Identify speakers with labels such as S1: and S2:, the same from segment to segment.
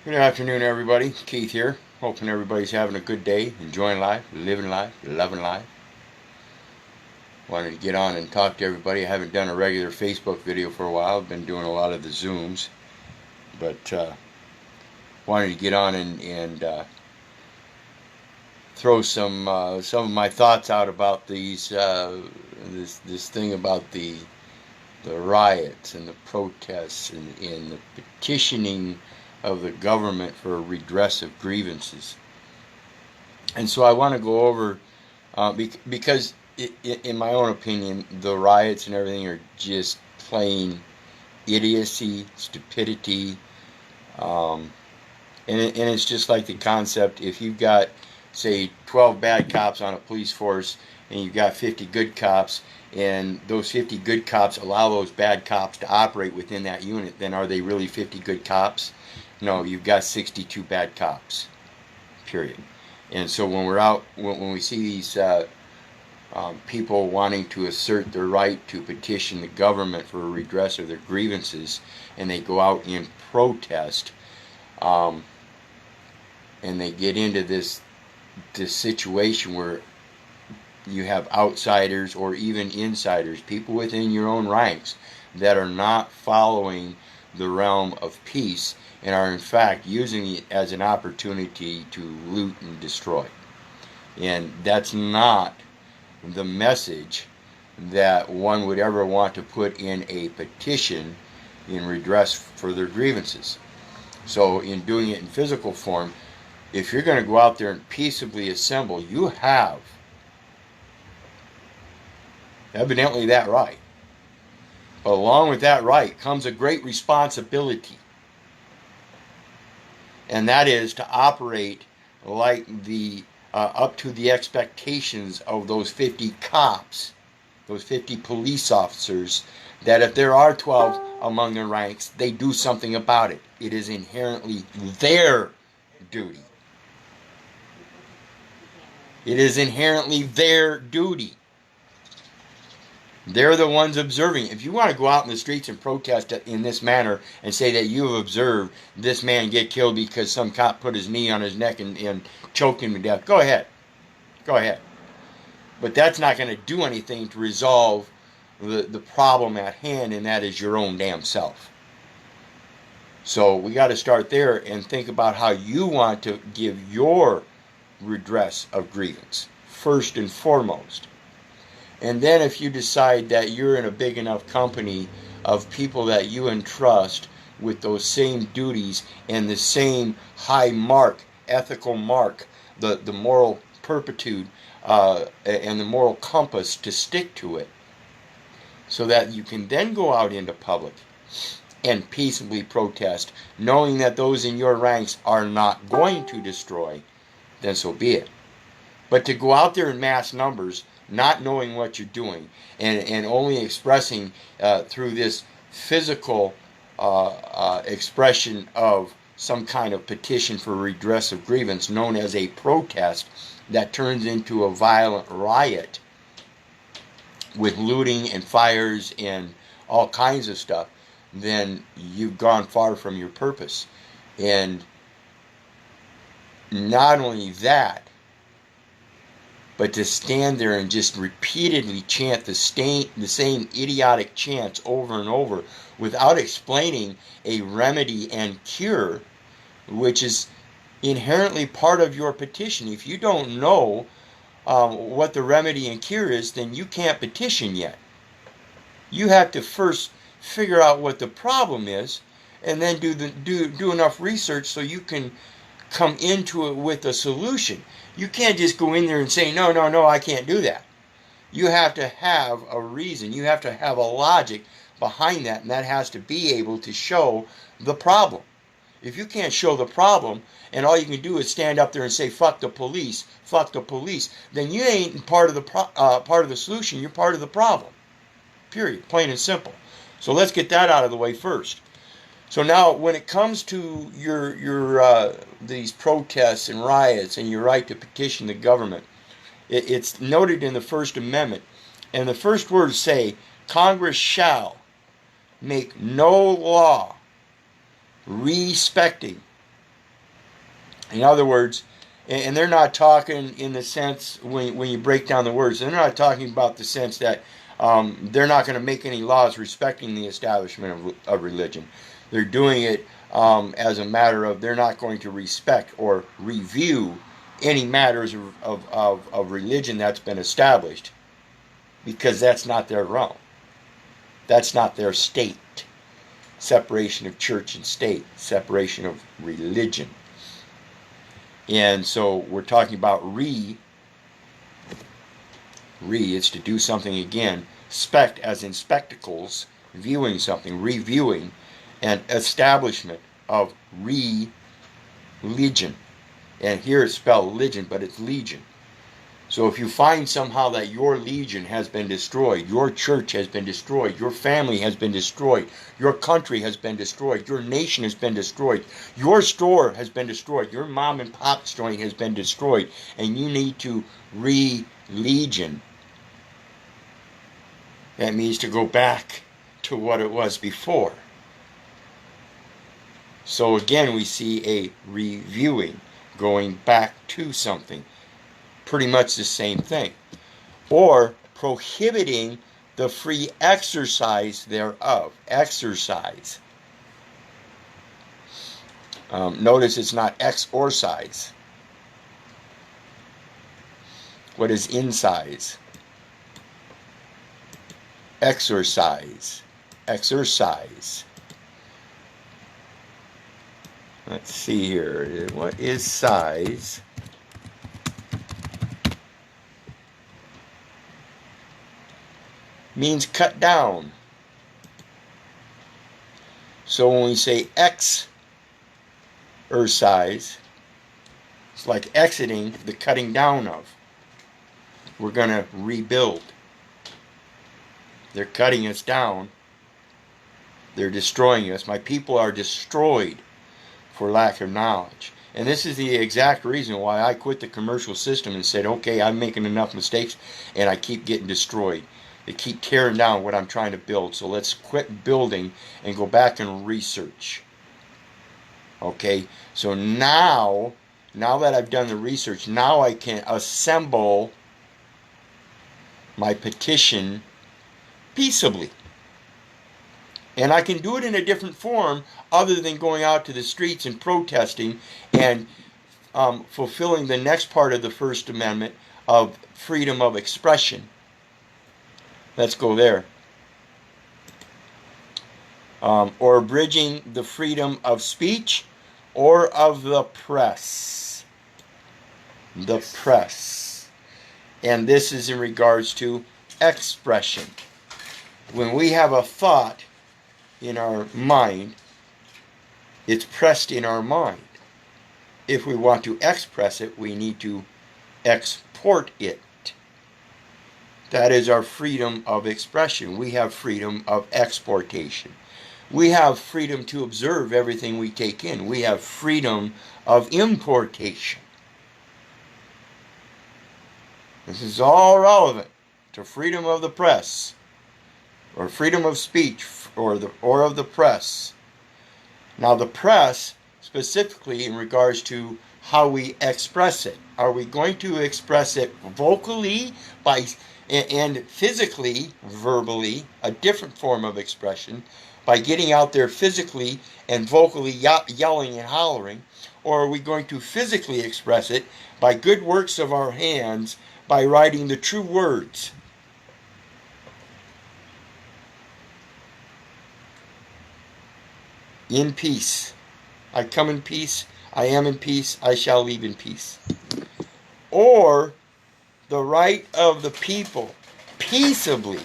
S1: Good afternoon, everybody. Keith here. Hoping everybody's having a good day, enjoying life, living life, loving life. Wanted to get on and talk to everybody. I haven't done a regular Facebook video for a while. I've been doing a lot of the Zooms, but wanted to get on and throw some of my thoughts out about these this thing about the riots and the protests and the petitioning of the government for redress of grievances. And so I want to go over, because in my own opinion, the riots and everything are just plain idiocy, stupidity, and it's just like the concept, if you've got, say, 12 bad cops on a police force and you've got 50 good cops, and those 50 good cops allow those bad cops to operate within that unit, then are they really 50 good cops? No, you've got 62 bad cops, period. And so when we're out, when we see these people wanting to assert their right to petition the government for a redress of their grievances, and they go out in protest, and they get into this situation where you have outsiders or even insiders, people within your own ranks that are not following the realm of peace and are in fact using it as an opportunity to loot and destroy. And that's not the message that one would ever want to put in a petition in redress for their grievances. So in doing it in physical form, if you're going to go out there and peaceably assemble, you have evidently that right. But along with that right comes a great responsibility. And that is to operate like the up to the expectations of those 50 cops, those 50 police officers, that if there are 12 among their ranks, they do something about it. It is inherently their duty. It is inherently their duty. They're the ones observing. If you want to go out in the streets and protest in this manner and say that you have observed this man get killed because some cop put his knee on his neck and choked him to death, go ahead. Go ahead. But that's not going to do anything to resolve the problem at hand, and that is your own damn self. So we got to start there and think about how you want to give your redress of grievance, first and foremost. And then if you decide that you're in a big enough company of people that you entrust with those same duties and the same high mark, ethical mark, the moral turpitude and the moral compass to stick to it, so that you can then go out into public and peaceably protest, knowing that those in your ranks are not going to destroy, then so be it. But to go out there in mass numbers, not knowing what you're doing, and only expressing through this physical expression of some kind of petition for redress of grievance known as a protest that turns into a violent riot with looting and fires and all kinds of stuff, then you've gone far from your purpose. And not only that, but to stand there and just repeatedly chant the same idiotic chants over and over without explaining a remedy and cure, which is inherently part of your petition. If you don't know what the remedy and cure is, then you can't petition yet. You have to first figure out what the problem is, and then do enough research so you can come into it with a solution. You can't just go in there and say, no, I can't do that. You have to have a reason. You have to have a logic behind that, and that has to be able to show the problem. If you can't show the problem, and all you can do is stand up there and say, fuck the police, then you ain't part of the solution. You're part of the problem. Period. Plain and simple. So let's get that out of the way first. So now, when it comes to your these protests and riots and your right to petition the government, it's noted in the First Amendment, and the first words say, Congress shall make no law respecting In other words, and they're not talking in the sense when you break down the words, they're not talking about the sense that they're not going to make any laws respecting the establishment of religion. They're doing it as a matter of they're not going to respect or review any matters of religion that's been established, because that's not their realm. That's not their state. Separation of church and state, separation of religion. And so we're talking about it's to do something again. Spect as in spectacles, viewing something, reviewing, and establishment of religion. And here it's spelled legion, but it's legion. So if you find somehow that your legion has been destroyed, your church has been destroyed, your family has been destroyed, your country has been destroyed, your nation has been destroyed, your store has been destroyed, your mom and pop joint has been destroyed, and you need to re-legion, that means to go back to what it was before. So again, we see a reviewing, going back to something. Pretty much the same thing. Or prohibiting the free exercise thereof. Exercise. Notice it's not exorcise. What is incise? Exercise. Exercise. Let's see here. What is size? Means cut down. So when we say exercise, it's like exiting the cutting down of. We're going to rebuild. They're cutting us down. They're destroying us. My people are destroyed for lack of knowledge. And this is the exact reason why I quit the commercial system and said, okay, I'm making enough mistakes and I keep getting destroyed. They keep tearing down what I'm trying to build. So let's quit building and go back and research. Okay, so now that I've done the research, now I can assemble my petition peaceably. And I can do it in a different form other than going out to the streets and protesting and fulfilling the next part of the First Amendment of freedom of expression. Let's go there. Or abridging the freedom of speech or of the press. The press. And this is in regards to expression. When we have a thought in our mind, it's pressed in our mind. If we want to express it, we need to export it. That is our freedom of expression. We have freedom of exportation. We have freedom to observe everything we take in. We have freedom of importation. This is all relevant to freedom of the press, or freedom of speech, or of the press. Now the press, specifically in regards to how we express it. Are we going to express it vocally and physically, verbally, a different form of expression, by getting out there physically and vocally yelling and hollering? Or are we going to physically express it by good works of our hands, by writing the true words? In peace. I come in peace. I am in peace. I shall leave in peace. Or the right of the people peaceably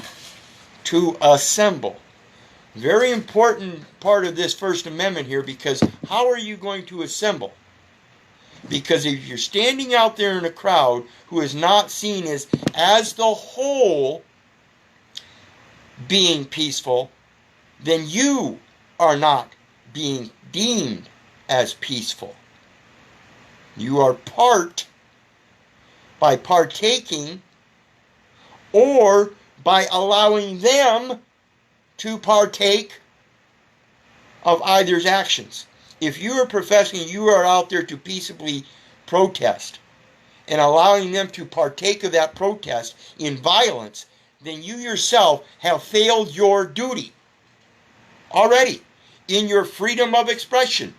S1: to assemble. Very important part of this First Amendment here, because how are you going to assemble? Because if you're standing out there in a crowd who is not seen as the whole being peaceful, then you are not being deemed as peaceful. You are part by partaking or by allowing them to partake of either's actions. If you are professing you are out there to peaceably protest and allowing them to partake of that protest in violence, then you yourself have failed your duty already in your freedom of expression.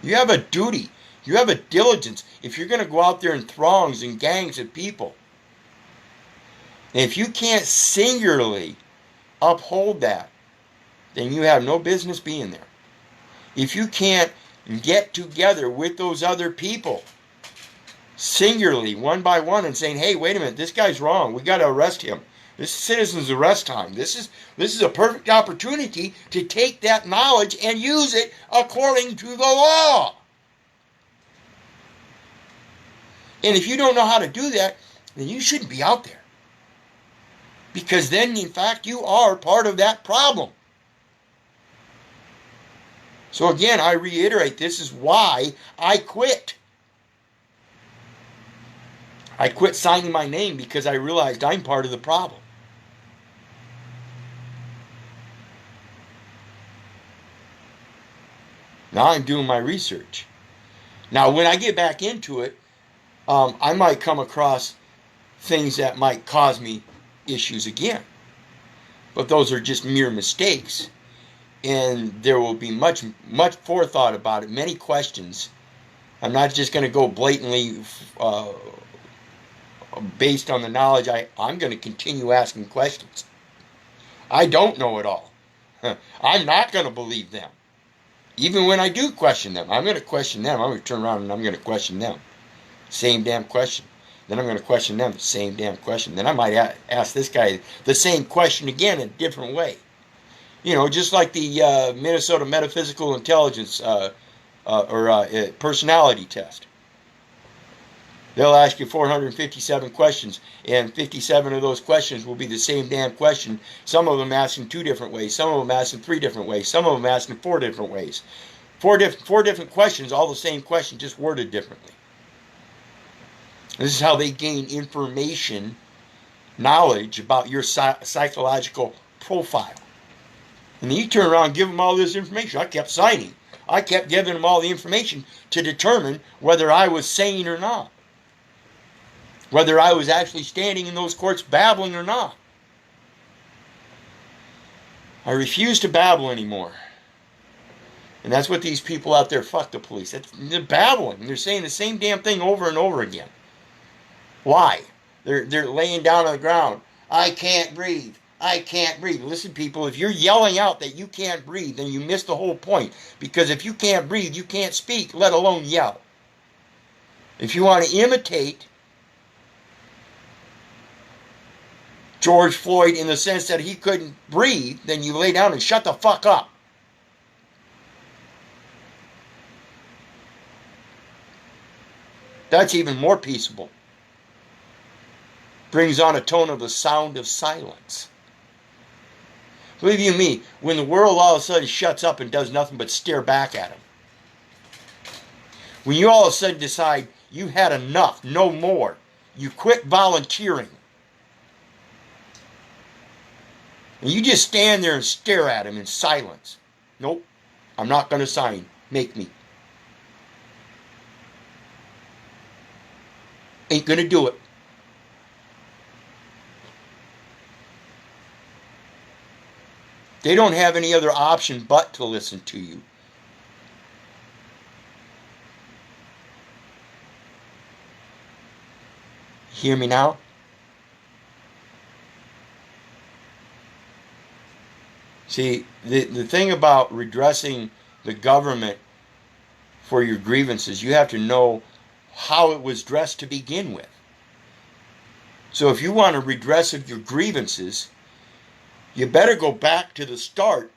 S1: You have a duty. You have a diligence. If you're going to go out there in throngs and gangs of people, and if you can't singularly uphold that, then you have no business being there. If you can't get together with those other people singularly, one by one, and saying, hey, wait a minute, this guy's wrong. We got to arrest him. This is citizen's arrest time. This is a perfect opportunity to take that knowledge and use it according to the law. And if you don't know how to do that, then you shouldn't be out there. Because then, in fact, you are part of that problem. So again, I reiterate, this is why I quit. I quit signing my name because I realized I'm part of the problem. Now I'm doing my research. Now when I get back into it, I might come across things that might cause me issues again. But those are just mere mistakes. And there will be much forethought about it, many questions. I'm not just going to go blatantly based on the knowledge. I'm going to continue asking questions. I don't know it all. I'm not going to believe them. Even when I do question them, I'm going to question them. I'm going to turn around and I'm going to question them. Same damn question. Then I'm going to question them, the same damn question. Then I might ask this guy the same question again in a different way. You know, just like the Minnesota Metaphysical Intelligence or personality test. They'll ask you 457 questions, and 57 of those questions will be the same damn question. Some of them asked in 2 different ways. Some of them asked in 3 different ways. Some of them asked in 4 different ways. Four different questions, all the same question, just worded differently. This is how they gain information, knowledge about your psychological profile. And then you turn around and give them all this information. I kept signing. I kept giving them all the information to determine whether I was sane or not. Whether I was actually standing in those courts babbling or not. I refuse to babble anymore. And that's what these people out there, fuck the police. They're babbling. They're saying the same damn thing over and over again. Why? They're laying down on the ground. I can't breathe. I can't breathe. Listen, people, if you're yelling out that you can't breathe, then you miss the whole point. Because if you can't breathe, you can't speak, let alone yell. If you want to imitate George Floyd in the sense that he couldn't breathe, then you lay down and shut the fuck up. That's even more peaceable. Brings on a tone of the sound of silence. Believe you me, when the world all of a sudden shuts up and does nothing but stare back at him. When you all of a sudden decide you had enough, no more. You quit volunteering. And you just stand there and stare at him in silence. Nope, I'm not going to sign. Make me. Ain't going to do it. They don't have any other option but to listen to you. Hear me now? See, the thing about redressing the government for your grievances, you have to know how it was dressed to begin with. So if you want to redress of your grievances, you better go back to the start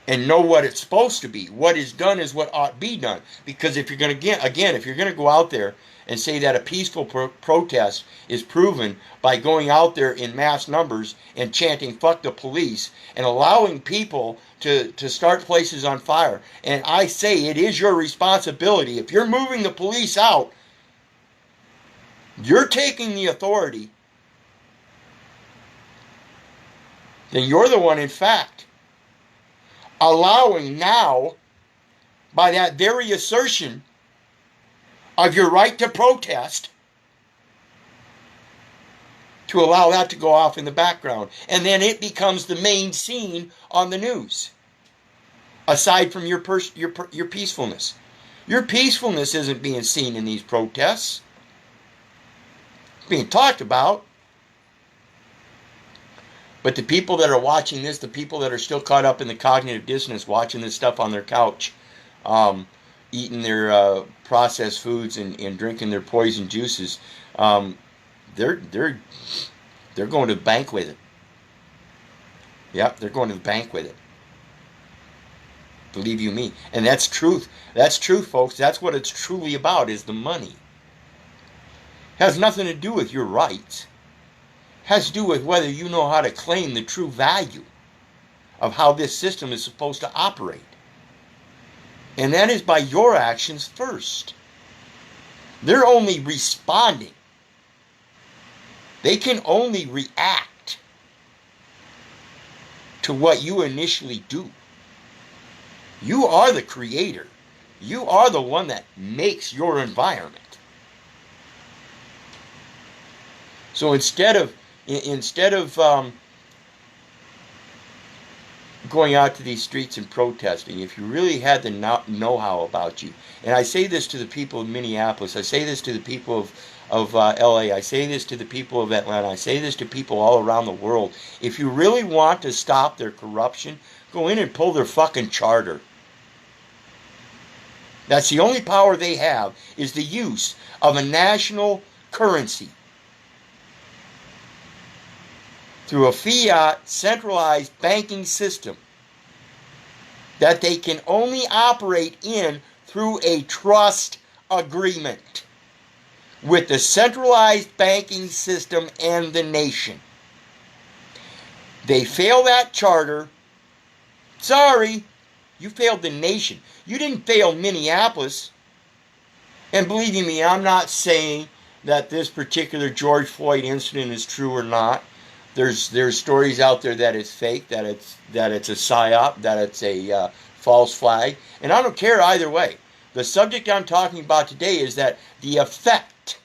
S1: and know what it's supposed to be. What is done is what ought to be done. Because if you're going to, if you're going to go out there and say that a peaceful protest is proven by going out there in mass numbers and chanting fuck the police and allowing people to start places on fire. And I say it is your responsibility. If you're moving the police out, you're taking the authority. Then you're the one, in fact, allowing now, by that very assertion of your right to protest, to allow that to go off in the background. And then it becomes the main scene on the news, aside from your peacefulness. Your peacefulness isn't being seen in these protests. It's being talked about. But the people that are watching this, the people that are still caught up in the cognitive dissonance, watching this stuff on their couch, eating their processed foods and drinking their poison juices, they're going to the bank with it. Yep, they're going to the bank with it. Believe you me. And that's truth. That's truth, folks. That's what it's truly about, is the money. It has nothing to do with your rights. It has to do with whether you know how to claim the true value of how this system is supposed to operate. And that is by your actions first. They're only responding. They can only react to what you initially do. You are the creator. You are the one that makes your environment. So instead of going out to these streets and protesting, if you really had the know-how about you, and I say this to the people of Minneapolis, I say this to the people of LA, I say this to the people of Atlanta, I say this to people all around the world, if you really want to stop their corruption, go in and pull their fucking charter. That's the only power they have, is the use of a national currency through a fiat centralized banking system that they can only operate in through a trust agreement with the centralized banking system and the nation. They fail that charter. Sorry, you failed the nation. You didn't fail Minneapolis. And believe you me, I'm not saying that this particular George Floyd incident is true or not. There's stories out there that it's fake, that it's a psyop, that it's a false flag, and I don't care either way. The subject I'm talking about today is that the effect.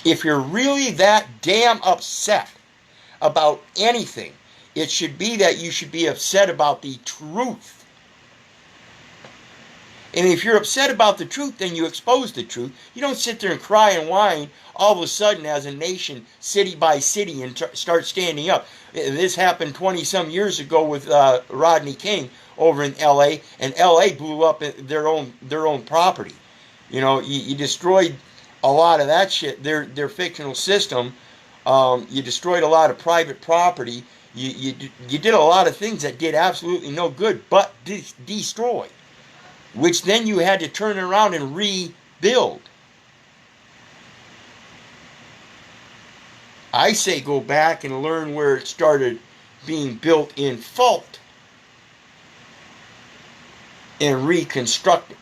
S1: If you're really that damn upset about anything, it should be that you should be upset about the truth. And if you're upset about the truth, then you expose the truth. You don't sit there and cry and whine all of a sudden as a nation, city by city, and start standing up. This happened 20-some years ago with Rodney King over in L.A., and L.A. blew up their own property. You know, you destroyed a lot of that shit, their fictional system. You destroyed a lot of private property. You did a lot of things that did absolutely no good but destroy, which then you had to turn around and rebuild. I say go back and learn where it started being built in fault and reconstruct it.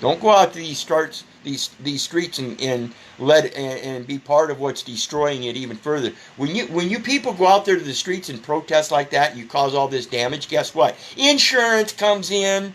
S1: Don't go out to these streets and be part of what's destroying it even further. When you people go out there to the streets and protest like that, and you cause all this damage, guess what? Insurance comes in.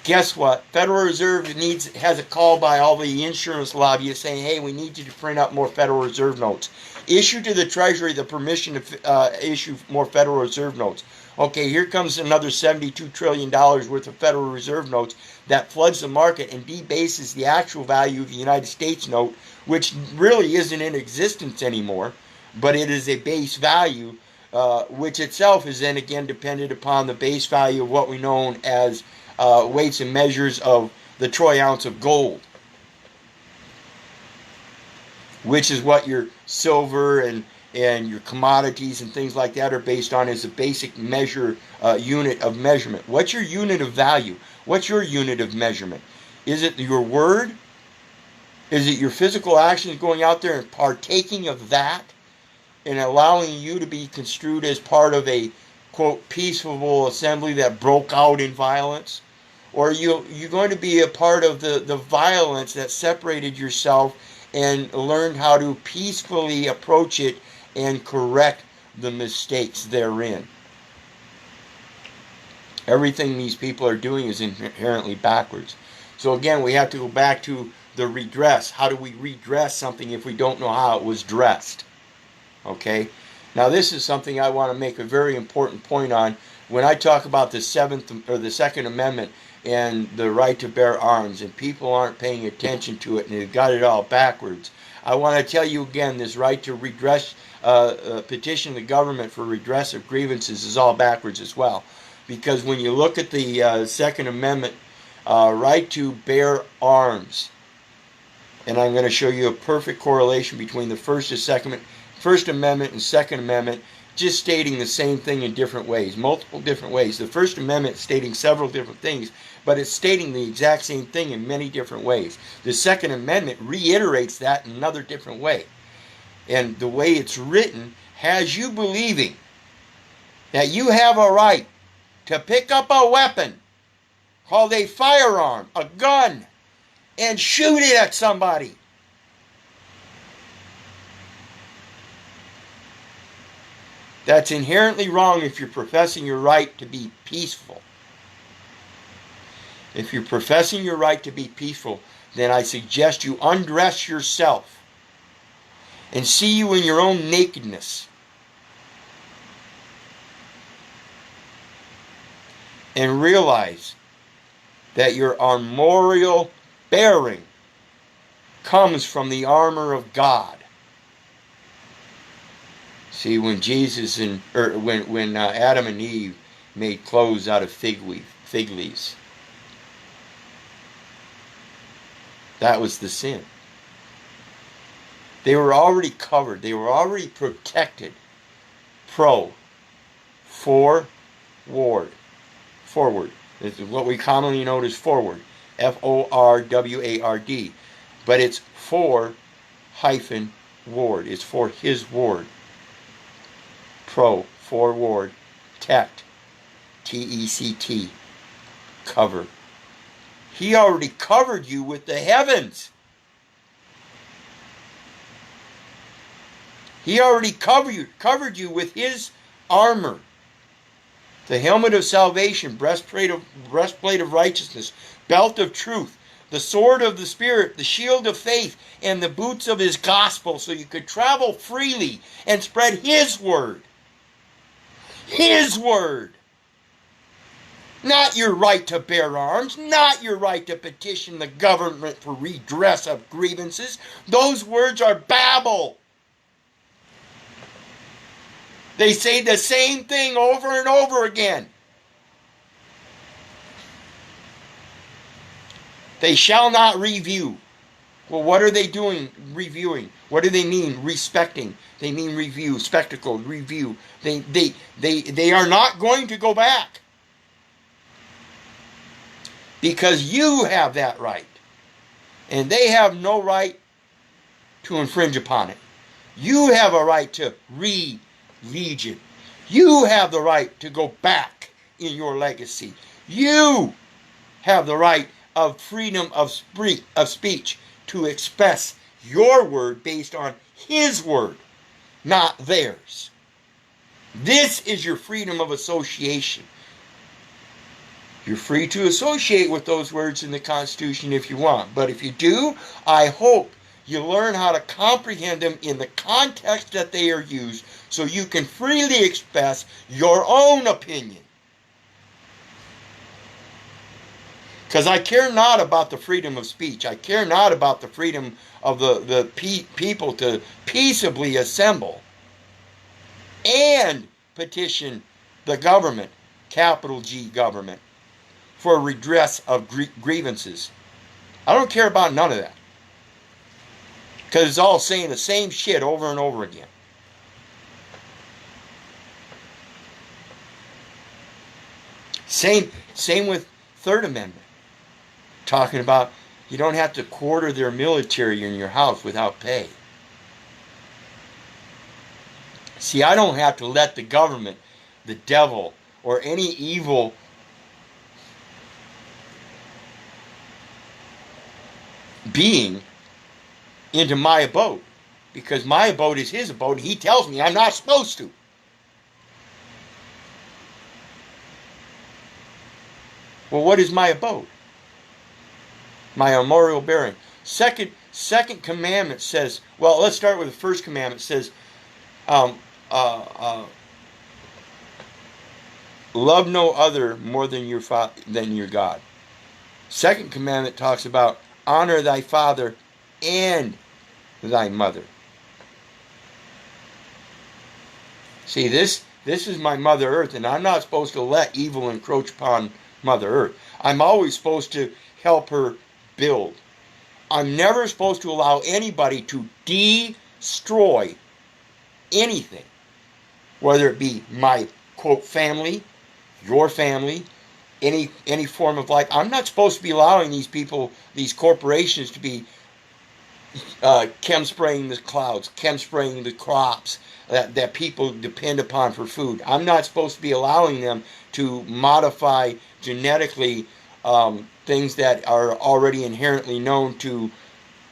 S1: Guess what? Federal Reserve has a call by all the insurance lobbyists saying, hey, we need you to print up more Federal Reserve notes. Issue to the Treasury the permission to issue more Federal Reserve notes. Okay, here comes another $72 trillion worth of Federal Reserve notes that floods the market and debases the actual value of the United States note, which really isn't in existence anymore, but it is a base value, which itself is then again dependent upon the base value of what we know as weights and measures of the troy ounce of gold, which is what your silver and your commodities and things like that are based on, as a basic measure unit of measurement. What's your unit of value? What's your unit of measurement? Is it your word? Is it your physical actions going out there and partaking of that and allowing you to be construed as part of a, quote, peaceful assembly that broke out in violence? Or are you going to be a part of the violence that separated yourself and learned how to peacefully approach it and correct the mistakes therein. Everything these people are doing is inherently backwards. So again, we have to go back to the redress. How do we redress something if we don't know how it was dressed? Okay? Now this is something I want to make a very important point on. When I talk about the Second Amendment and the right to bear arms, and people aren't paying attention to it and they've got it all backwards, I want to tell you again, this right to redress, petition the government for redress of grievances is all backwards as well. Because when you look at the Second Amendment, right to bear arms, and I'm going to show you a perfect correlation between the First Amendment and Second Amendment, just stating the same thing in different ways, multiple different ways. The First Amendment stating several different things, but it's stating the exact same thing in many different ways. The Second Amendment reiterates that in another different way. And the way it's written has you believing that you have a right to pick up a weapon called a firearm, a gun, and shoot it at somebody. That's inherently wrong if you're professing your right to be peaceful. If you're professing your right to be peaceful, then I suggest you undress yourself and see you in your own nakedness. And realize that your armorial bearing comes from the armor of God. See, when when Adam and Eve made clothes out of fig leaves, that was the sin. They were already covered. They were already protected. Forward. This is what we commonly know as forward. Forward. But it's for-ward. It's for his ward. Forward. Tect. T-E-C-T. Cover. He already covered you with the heavens. He already covered you with his armor. The helmet of salvation, breastplate of righteousness, belt of truth, the sword of the Spirit, the shield of faith, and the boots of his gospel, so you could travel freely and spread his word. His word. Not your right to bear arms, not your right to petition the government for redress of grievances. Those words are babble. They say the same thing over and over again. They shall not review. Well, what are they doing reviewing? What do they mean respecting? They mean review, spectacle, review. They are not going to go back. Because you have that right. And they have no right to infringe upon it. You have a right to legion. You have the right to go back in your legacy. You have the right of freedom of speech to express your word based on his word, not theirs. This is your freedom of association. You're free to associate with those words in the Constitution if you want. But if you do, I hope you learn how to comprehend them in the context that they are used so you can freely express your own opinion. Because I care not about the freedom of speech. I care not about the freedom of the people to peaceably assemble and petition the government, capital G government, for redress of grievances. I don't care about none of that. Because it's all saying the same shit over and over again. Same with Third Amendment. Talking about you don't have to quarter their military in your house without pay. See, I don't have to let the government, the devil, or any evil being into my abode, because my abode is his abode and he tells me I'm not supposed to. Well, what is my abode? My armorial bearing. Second commandment says, well, let's start with the first commandment. It says, um, uh, uh, love no other more than your God. Second commandment talks about honor thy father and thy mother. See, this is my Mother Earth, and I'm not supposed to let evil encroach upon Mother Earth. I'm always supposed to help her build. I'm never supposed to allow anybody to destroy anything, whether it be my, quote, family, your family, any form of life. I'm not supposed to be allowing these people, these corporations, to be chem spraying the clouds, chem spraying the crops that people depend upon for food. I'm not supposed to be allowing them to modify genetically things that are already inherently known to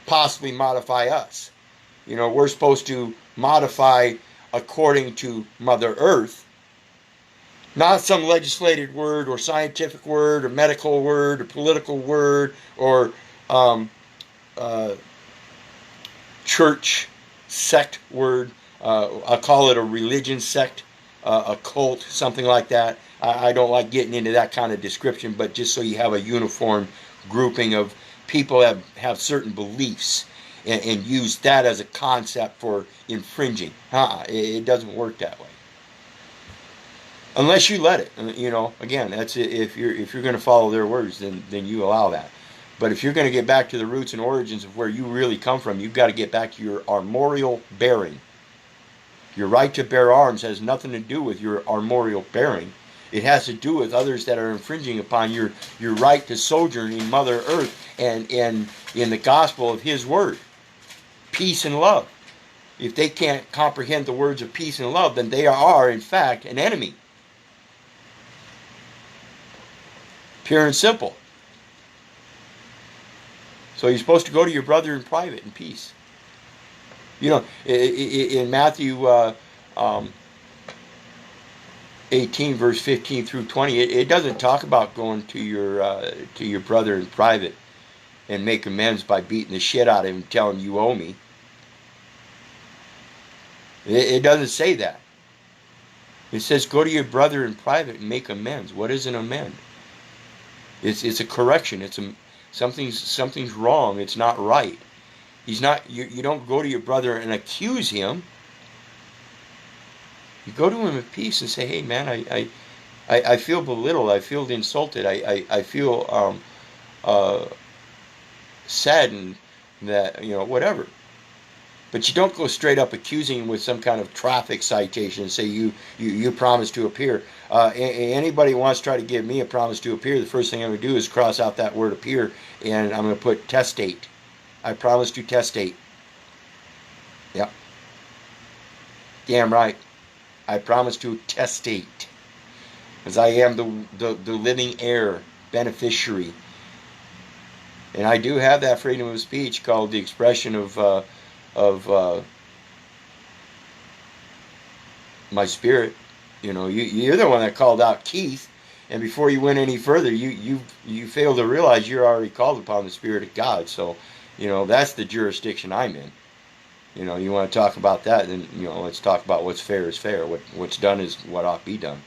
S1: possibly modify us. You know, we're supposed to modify according to Mother Earth, not some legislated word or scientific word or medical word or political word or church sect word. I'll call it a religion sect, a cult, something like that. I don't like getting into that kind of description, but just so you have a uniform grouping of people that have certain beliefs and use that as a concept for infringing. It doesn't work that way. Unless you let it, you know. Again, that's it. If you're going to follow their words, then you allow that. But if you're going to get back to the roots and origins of where you really come from, you've got to get back to your armorial bearing. Your right to bear arms has nothing to do with your armorial bearing. It has to do with others that are infringing upon your right to sojourn in Mother Earth and in the gospel of His Word. Peace and love. If they can't comprehend the words of peace and love, then they are, in fact, an enemy. Pure and simple. So you're supposed to go to your brother in private in peace. You know, in Matthew 18, verse 15 through 20, it doesn't talk about going to your brother in private and make amends by beating the shit out of him, telling him you owe me. It doesn't say that. It says go to your brother in private and make amends. What is an amend? It's a correction. Something's wrong. It's not right. He's not. You don't go to your brother and accuse him. You go to him in peace and say, "Hey, man, I feel belittled. I feel insulted. I feel saddened that, you know, whatever." But you don't go straight up accusing him with some kind of traffic citation and say you promised to appear. Anybody who wants to try to give me a promise to appear, the first thing I'm going to do is cross out that word appear, and I'm going to put testate. I promise to testate. Yep. Damn right. I promise to testate. As I am the living heir, beneficiary. And I do have that freedom of speech called the expression of my spirit. You know, you're the one that called out Keith, and before you went any further, you failed to realize you're already called upon the Spirit of God. So, you know, that's the jurisdiction I'm in. You know, you want to talk about that, then, you know, let's talk about what's fair is fair. What's done is what ought to be done.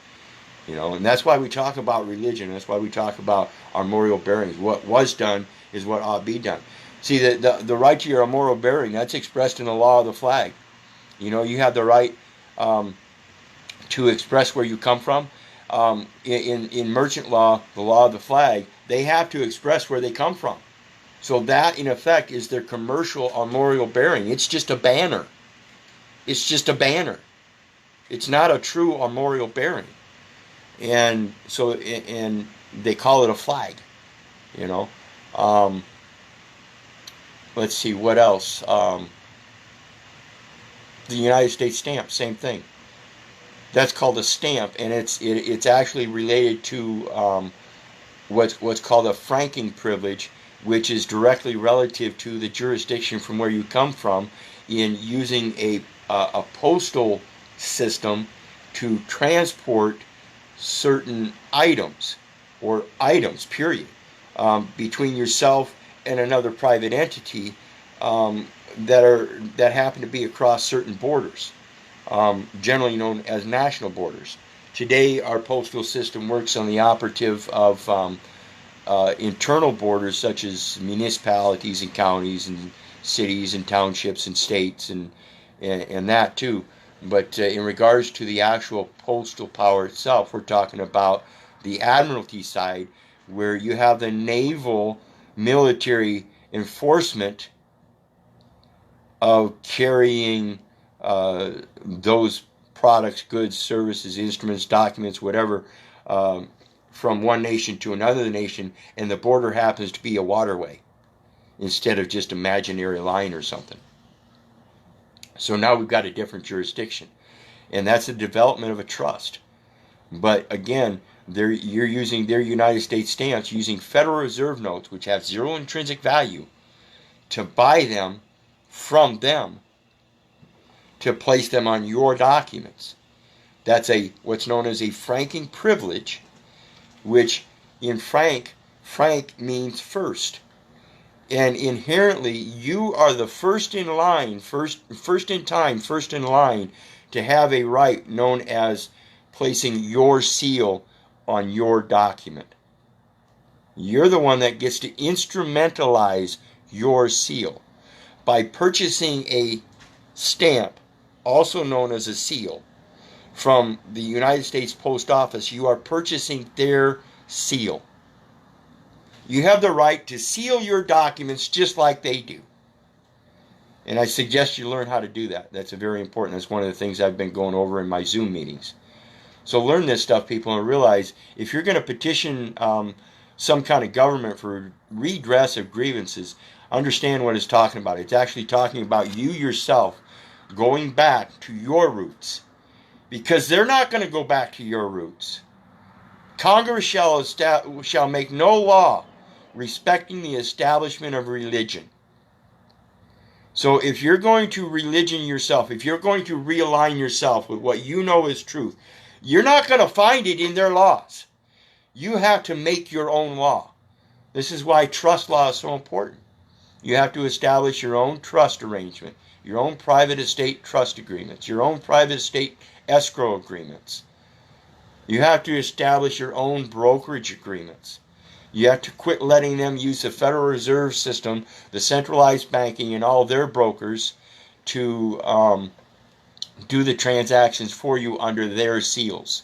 S1: You know, and that's why we talk about religion. That's why we talk about armorial bearings. What was done is what ought to be done. See, the right to your armorial bearing, that's expressed in the law of the flag. You know, you have the right to express where you come from. In merchant law, the law of the flag, they have to express where they come from. So that, in effect, is their commercial armorial bearing. It's just a banner. It's just a banner. It's not a true armorial bearing. And so, and they call it a flag, you know. Let's see, what else? The United States stamp, same thing. That's called a stamp, and it's actually related to what's called a franking privilege, which is directly relative to the jurisdiction from where you come from in using a postal system to transport certain items or items, period, between yourself and another private entity, that happen to be across certain borders, generally known as national borders. Today, our postal system works on the operative of internal borders, such as municipalities and counties and cities and townships and states, and that too. But in regards to the actual postal power itself, we're talking about the admiralty side, where you have the naval military enforcement of carrying those products, goods, services, instruments, documents, whatever, from one nation to another nation, and the border happens to be a waterway instead of just imaginary line or something. So now we've got a different jurisdiction, and that's the development of a trust. But again, you're using their United States stamps, using Federal Reserve notes, which have zero intrinsic value, to buy them from them, to place them on your documents. That's what's known as a franking privilege, which in frank means first. And inherently, you are the first in line, first in time, first in line to have a right known as placing your seal on your document. You're the one that gets to instrumentalize your seal. By purchasing a stamp, also known as a seal, from the United States Post Office, you are purchasing their seal. You have the right to seal your documents just like they do. And I suggest you learn how to do that. That's very important. That's one of the things I've been going over in my Zoom meetings. So learn this stuff, people, and realize if you're going to petition some kind of government for redress of grievances, understand what it's talking about. It's actually talking about you yourself going back to your roots, because they're not going to go back to your roots. Congress shall make no law respecting the establishment of religion. So if you're going to religion yourself, if you're going to realign yourself with what you know is truth, you're not going to find it in their laws. You have to make your own law. This is why trust law is so important. You have to establish your own trust arrangement, your own private estate trust agreements, your own private estate escrow agreements. You have to establish your own brokerage agreements. You have to quit letting them use the Federal Reserve System, the centralized banking, and all their brokers to do the transactions for you under their seals.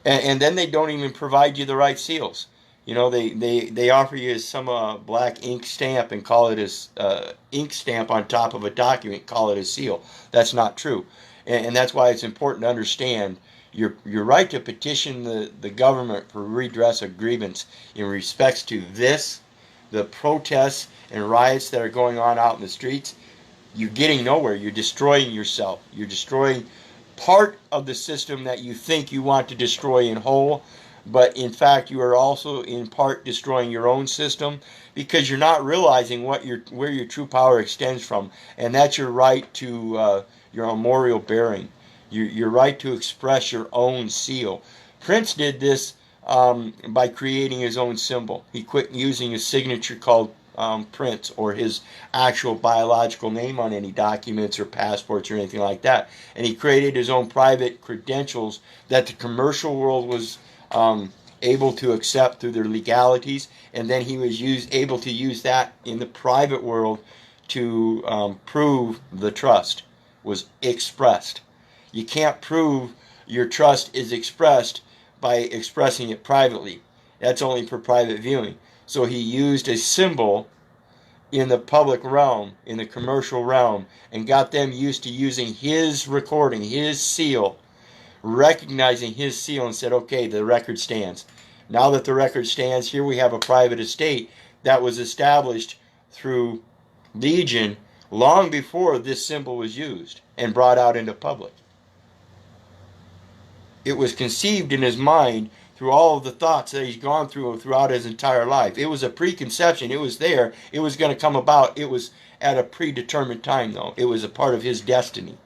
S1: And then they don't even provide you the right seals. You know, they offer you some black ink stamp and call it a ink stamp on top of a document, call it a seal. That's not true. And that's why it's important to understand your right to petition the government for redress of grievance in respects to this, the protests and riots that are going on out in the streets. You're getting nowhere. You're destroying yourself. You're destroying part of the system that you think you want to destroy in whole, but in fact you are also in part destroying your own system, because you're not realizing where your true power extends from, and that's your right to your memorial bearing, your right to express your own seal. Prince did this by creating his own symbol. He quit using a signature called Prince, or his actual biological name on any documents or passports or anything like that. And he created his own private credentials that the commercial world was able to accept through their legalities, and then he was able to use that in the private world to prove the trust was expressed. You can't prove your trust is expressed by expressing it privately. That's only for private viewing. So he used a symbol in the public realm, in the commercial realm, and got them used to using his recording, his seal, recognizing his seal, and said, okay, the record stands. Now that the record stands, here we have a private estate that was established through Legion long before this symbol was used and brought out into public. It was conceived in his mind through all of the thoughts that he's gone through throughout his entire life. It was a preconception. It was there. It was going to come about. It was at a predetermined time, though. It was a part of his destiny.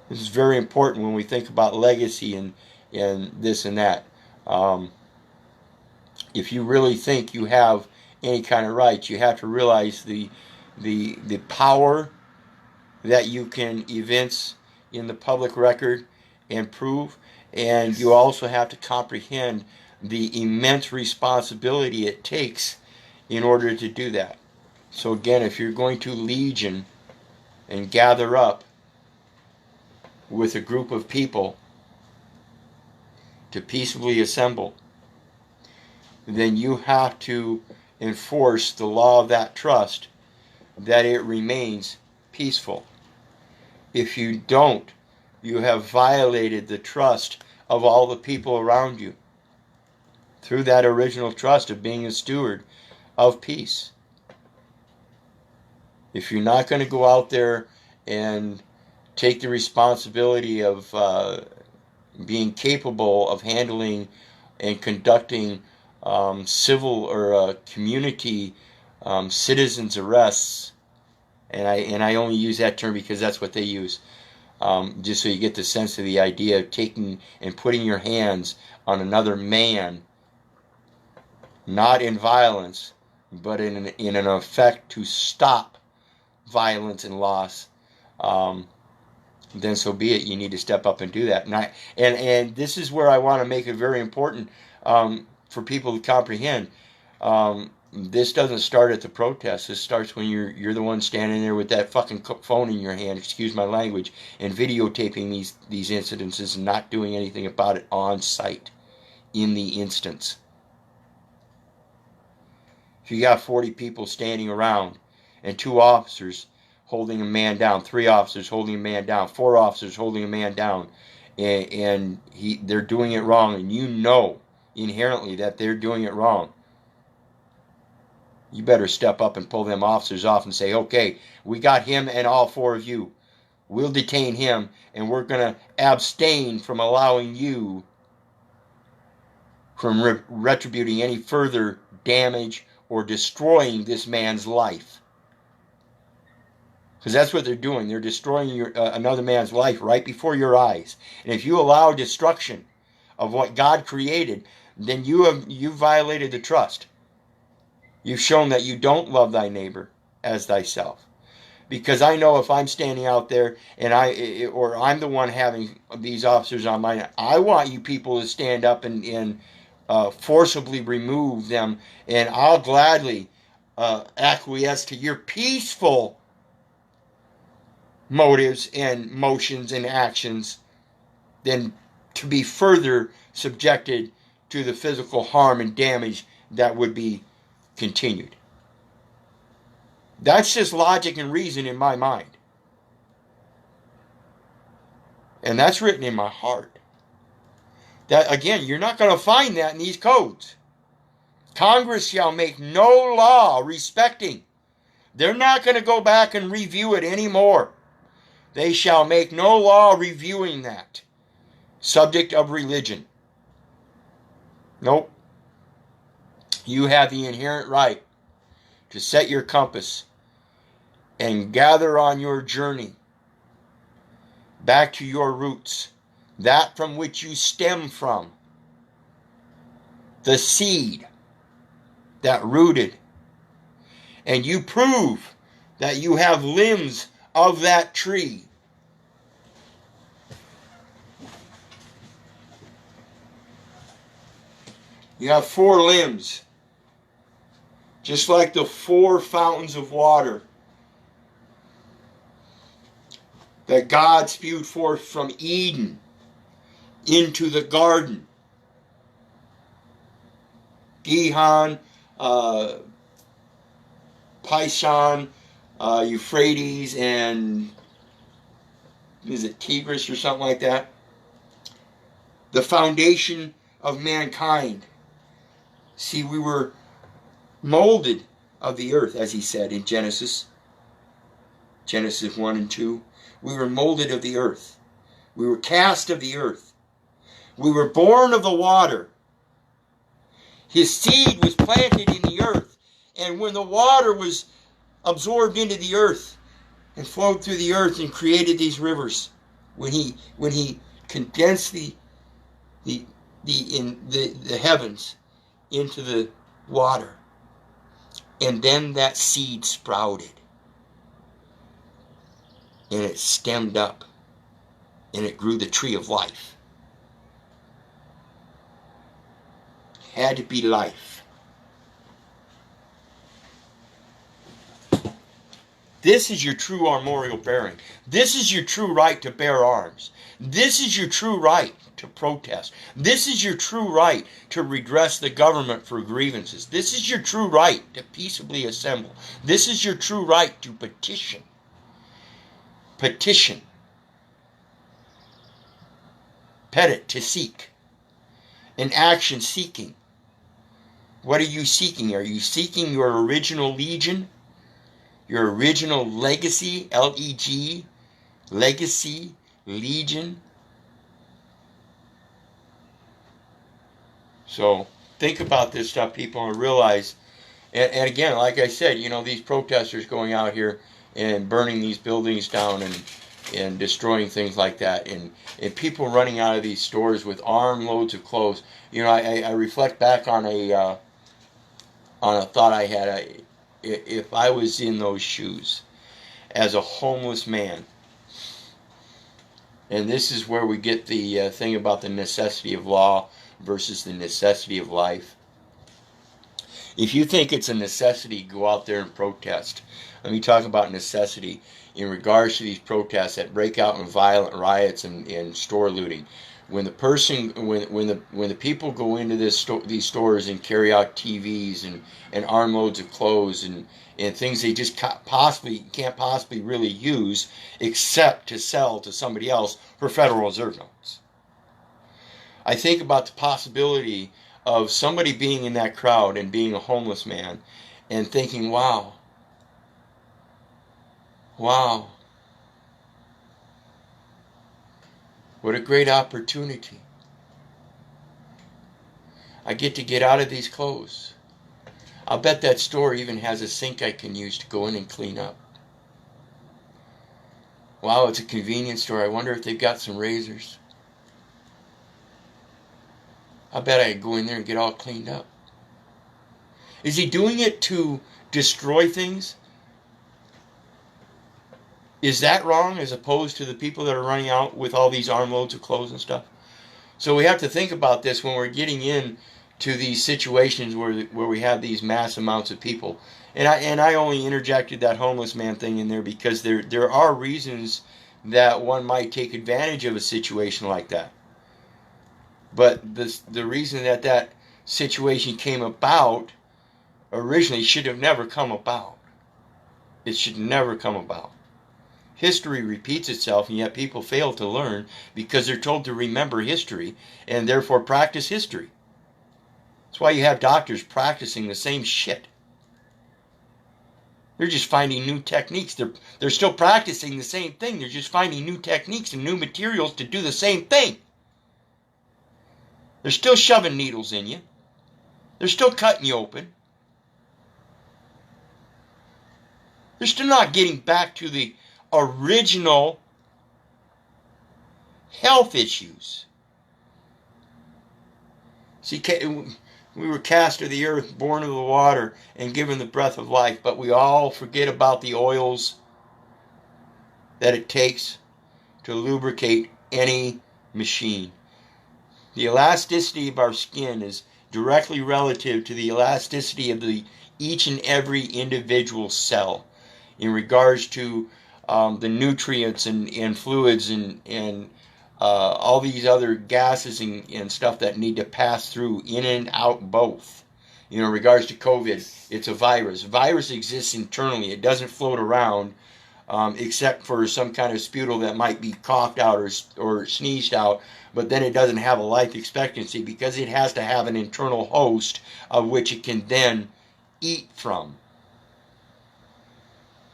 S1: This is very important when we think about legacy and this and that. Um, if you really think you have any kind of rights, you have to realize the power that you can evince in the public record and prove, and you also have to comprehend the immense responsibility it takes in order to do that. So again, if you're going to legion and gather up with a group of people to peaceably assemble, then you have to enforce the law of that trust, that it remains peaceful. If you don't, you have violated the trust of all the people around you through that original trust of being a steward of peace. If you're not going to go out there and take the responsibility of being capable of handling and conducting civil or community citizens arrests, and I only use that term because that's what they use, just so you get the sense of the idea of taking and putting your hands on another man, not in violence, but in an effect to stop violence and loss, then so be it. You need to step up and do that. And this is where I want to make it very important for people to comprehend. This doesn't start at the protest. This starts when you're the one standing there with that fucking phone in your hand, excuse my language, and videotaping these incidences and not doing anything about it on site in the instance. If you got 40 people standing around and 2 officers holding a man down, 3 officers holding a man down, 4 officers holding a man down, and they're doing it wrong, and you know inherently that they're doing it wrong, you better step up and pull them officers off and say, okay, we got him and all 4 of you. We'll detain him, and we're going to abstain from allowing you from retributing any further damage or destroying this man's life. Because that's what they're doing. They're destroying another man's life right before your eyes. And if you allow destruction of what God created, then you've violated the trust. You've shown that you don't love thy neighbor as thyself. Because I know if I'm standing out there and I'm the one having these officers on my, I want you people to stand up and forcibly remove them, and I'll gladly acquiesce to your peaceful motives and motions and actions than to be further subjected to the physical harm and damage that would be continued. That's just logic and reason in my mind. And that's written in my heart. That, again, you're not going to find that in these codes. Congress shall make no law respecting. They're not going to go back and review it anymore. They shall make no law reviewing that. Subject of religion. Nope. You have the inherent right to set your compass and gather on your journey back to your roots, that from which you stem from, the seed that rooted, and you prove that you have limbs of that tree. You have 4 limbs, just like the 4 fountains of water that God spewed forth from Eden into the garden. Gihon, Pishon, Euphrates, and is it Tigris or something like that? The foundation of mankind. See, we were molded of the earth, as he said in Genesis 1 and 2. We were molded of the earth. We were cast of the earth. We were born of the water. His seed was planted in the earth, and when the water was absorbed into the earth and flowed through the earth and created these rivers, when he condensed the the heavens into the water. And then that seed sprouted. And it stemmed up. And it grew the tree of life. Had to be life. This is your true armorial bearing. This is your true right to bear arms. This is your true right to protest. This is your true right to redress the government for grievances. This is your true right to peaceably assemble. This is your true right to petition. Petition. Petit, to seek. An action seeking. What are you seeking? Are you seeking your original legion? Your original legacy, L-E-G, legacy, legion? So think about this stuff, people, and realize, and again, like I said, these protesters going out here and burning these buildings down and destroying things like that, and people running out of these stores with armloads of clothes. I reflect back on a thought I had. If I was in those shoes as a homeless man, and this is where we get the thing about the necessity of law versus the necessity of life. If you think it's a necessity, go out there and protest. Let me talk about necessity in regards to these protests that break out in violent riots and store looting. When the people go into these stores and carry out TVs and armloads of clothes and things they just can't possibly really use except to sell to somebody else for Federal Reserve notes. I think about the possibility of somebody being in that crowd and being a homeless man and thinking, wow, what a great opportunity. I get out of these clothes. I'll bet that store even has a sink I can use to go in and clean up. Wow, it's a convenience store. I wonder if they've got some razors. I bet I could go in there and get all cleaned up. Is he doing it to destroy things? Is that wrong as opposed to the people that are running out with all these armloads of clothes and stuff? So we have to think about this when we're getting in to these situations where we have these mass amounts of people. And I only interjected that homeless man thing in there because there are reasons that one might take advantage of a situation like that. But the reason that situation came about originally should have never come about. It should never come about. History repeats itself, and yet people fail to learn because they're told to remember history and therefore practice history. That's why you have doctors practicing the same shit. They're just finding new techniques. They're still practicing the same thing. They're just finding new techniques and new materials to do the same thing. They're still shoving needles in you. They're still cutting you open. They're still not getting back to the original health issues. See, we were cast of the earth, born of the water, and given the breath of life, but we all forget about the oils that it takes to lubricate any machine. The elasticity of our skin is directly relative to the elasticity of each and every individual cell in regards to the nutrients and fluids and all these other gases and stuff that need to pass through in and out both. In regards to COVID, it's a virus. Virus exists internally. It doesn't float around except for some kind of sputum that might be coughed out or sneezed out, but then it doesn't have a life expectancy because it has to have an internal host of which it can then eat from.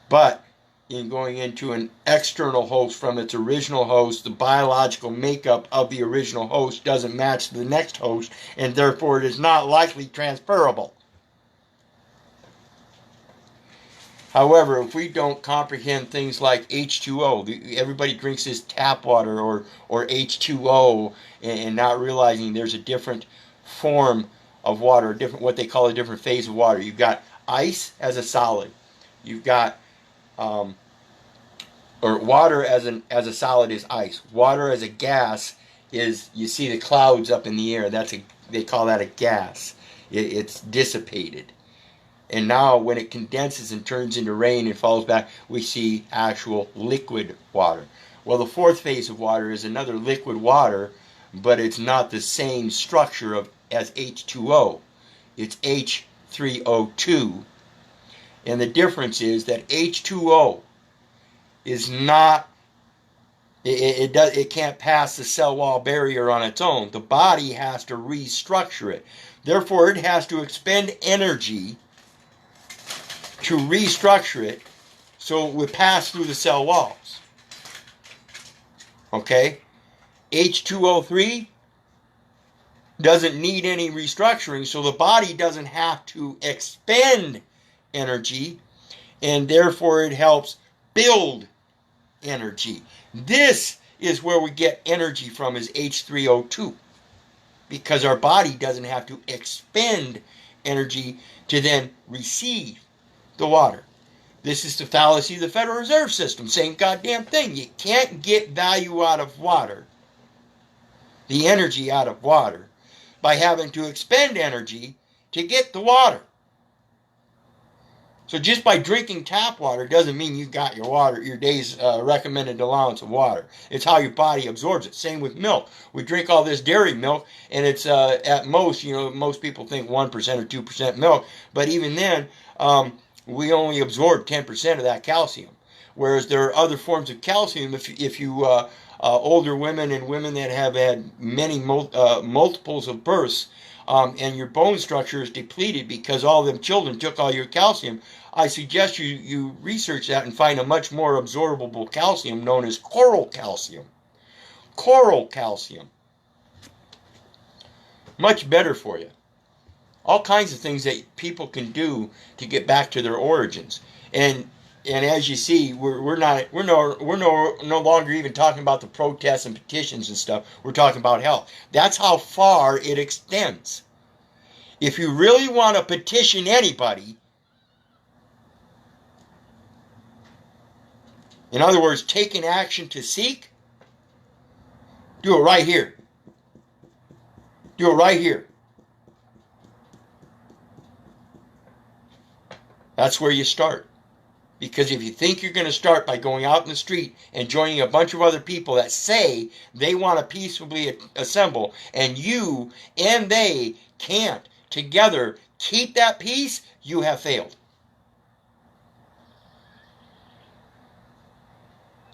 S1: But in going into an external host from its original host, the biological makeup of the original host doesn't match the next host, and therefore it is not likely transferable. However, if we don't comprehend things like H2O, everybody drinks this tap water or H2O, and not realizing there's a different form of water, different what they call a different phase of water. You've got ice as a solid. You've got or water as a solid is ice. Water as a gas is, you see the clouds up in the air. They call that a gas. It's dissipated. And now when it condenses and turns into rain and falls back, we see actual liquid water. Well, the fourth phase of water is another liquid water, but it's not the same structure as H2O. It's H3O2. And the difference is that H2O is not, it can't pass the cell wall barrier on its own. The body has to restructure it. Therefore, it has to expend energy to restructure it so it would pass through the cell walls. Okay? H2O3 doesn't need any restructuring, so the body doesn't have to expend energy, and therefore it helps build energy. This is where we get energy from, is H3O2, because our body doesn't have to expend energy to then receive the water. This is the fallacy of the Federal Reserve System. Same goddamn thing. You can't get value out of water, the energy out of water, by having to expend energy to get the water. So just by drinking tap water doesn't mean you got your water, your day's recommended allowance of water. It's how your body absorbs it. Same with milk. We drink all this dairy milk, and it's at most, most people think 1% or 2% milk, but even then, we only absorb 10% of that calcium. Whereas there are other forms of calcium. If you older women and women that have had many multiples of births, and your bone structure is depleted because all them children took all your calcium, I suggest you research that and find a much more absorbable calcium known as coral calcium. Coral calcium. Much better for you. All kinds of things that people can do to get back to their origins. And as you see, we're no longer even talking about the protests and petitions and stuff. We're talking about health. That's how far it extends. If you really want to petition anybody, in other words, take an action to seek, do it right here. Do it right here. That's where you start. Because if you think you're going to start by going out in the street and joining a bunch of other people that say they want to peacefully assemble, and you and they can't together keep that peace, you have failed.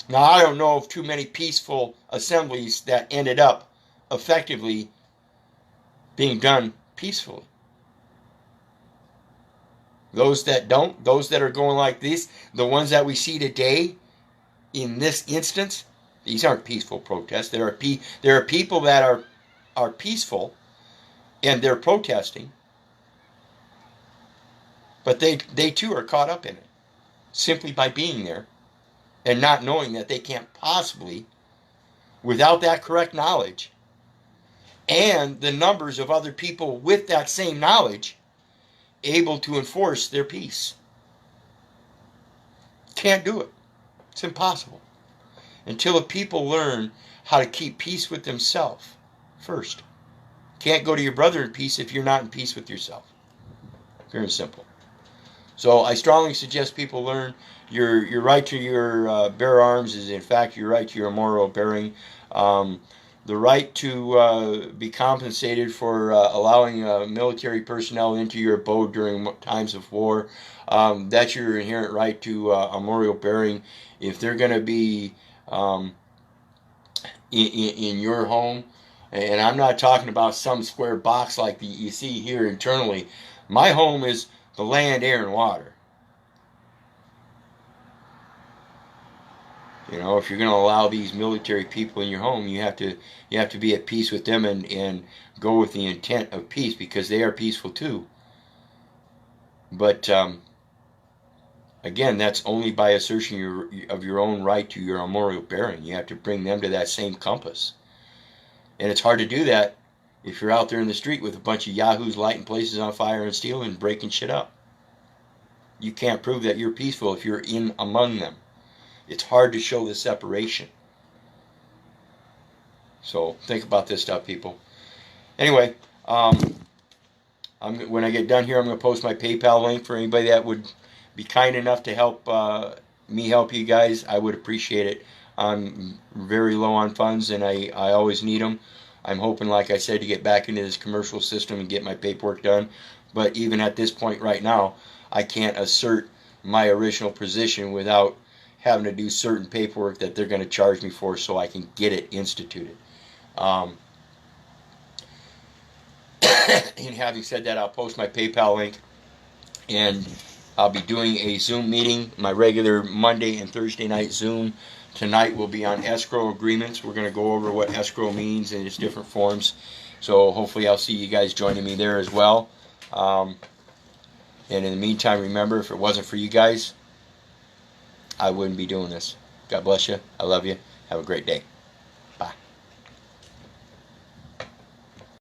S1: Now, I don't know of too many peaceful assemblies that ended up effectively being done peacefully. Those that don't, those that are going like this, the ones that we see today, in this instance, these aren't peaceful protests. There are people that are peaceful, and they're protesting, but they too are caught up in it, simply by being there, and not knowing that they can't possibly, without that correct knowledge, and the numbers of other people with that same knowledge, able to enforce their peace. Can't do it. It's impossible. Until the people learn how to keep peace with themselves first. Can't go to your brother in peace if you're not in peace with yourself. Very simple. So I strongly suggest people learn your right to your bear arms is in fact your right to your moral bearing. The right to be compensated for allowing military personnel into your abode during times of war. That's your inherent right to a memorial bearing. If they're going to be in your home, and I'm not talking about some square box like you see here internally. My home is the land, air, and water. If you're going to allow these military people in your home, you have to be at peace with them and go with the intent of peace, because they are peaceful too. But Again, that's only by assertion of your own right to your armorial bearing. You have to bring them to that same compass. And it's hard to do that if you're out there in the street with a bunch of yahoos lighting places on fire and stealing and breaking shit up. You can't prove that you're peaceful if you're in among them. It's hard to show the separation. So think about this stuff, people. Anyway, when I get done here, I'm going to post my PayPal link for anybody that would be kind enough to help me help you guys. I would appreciate it. I'm very low on funds, and I always need them. I'm hoping, like I said, to get back into this commercial system and get my paperwork done. But even at this point right now, I can't assert my original position without having to do certain paperwork that they're going to charge me for so I can get it instituted. And having said that, I'll post my PayPal link, and I'll be doing a Zoom meeting, my regular Monday and Thursday night Zoom. Tonight will be on escrow agreements. We're going to go over what escrow means in its different forms. So hopefully I'll see you guys joining me there as well. And in the meantime, remember, if it wasn't for you guys, I wouldn't be doing this. God bless you. I love you. Have a great day.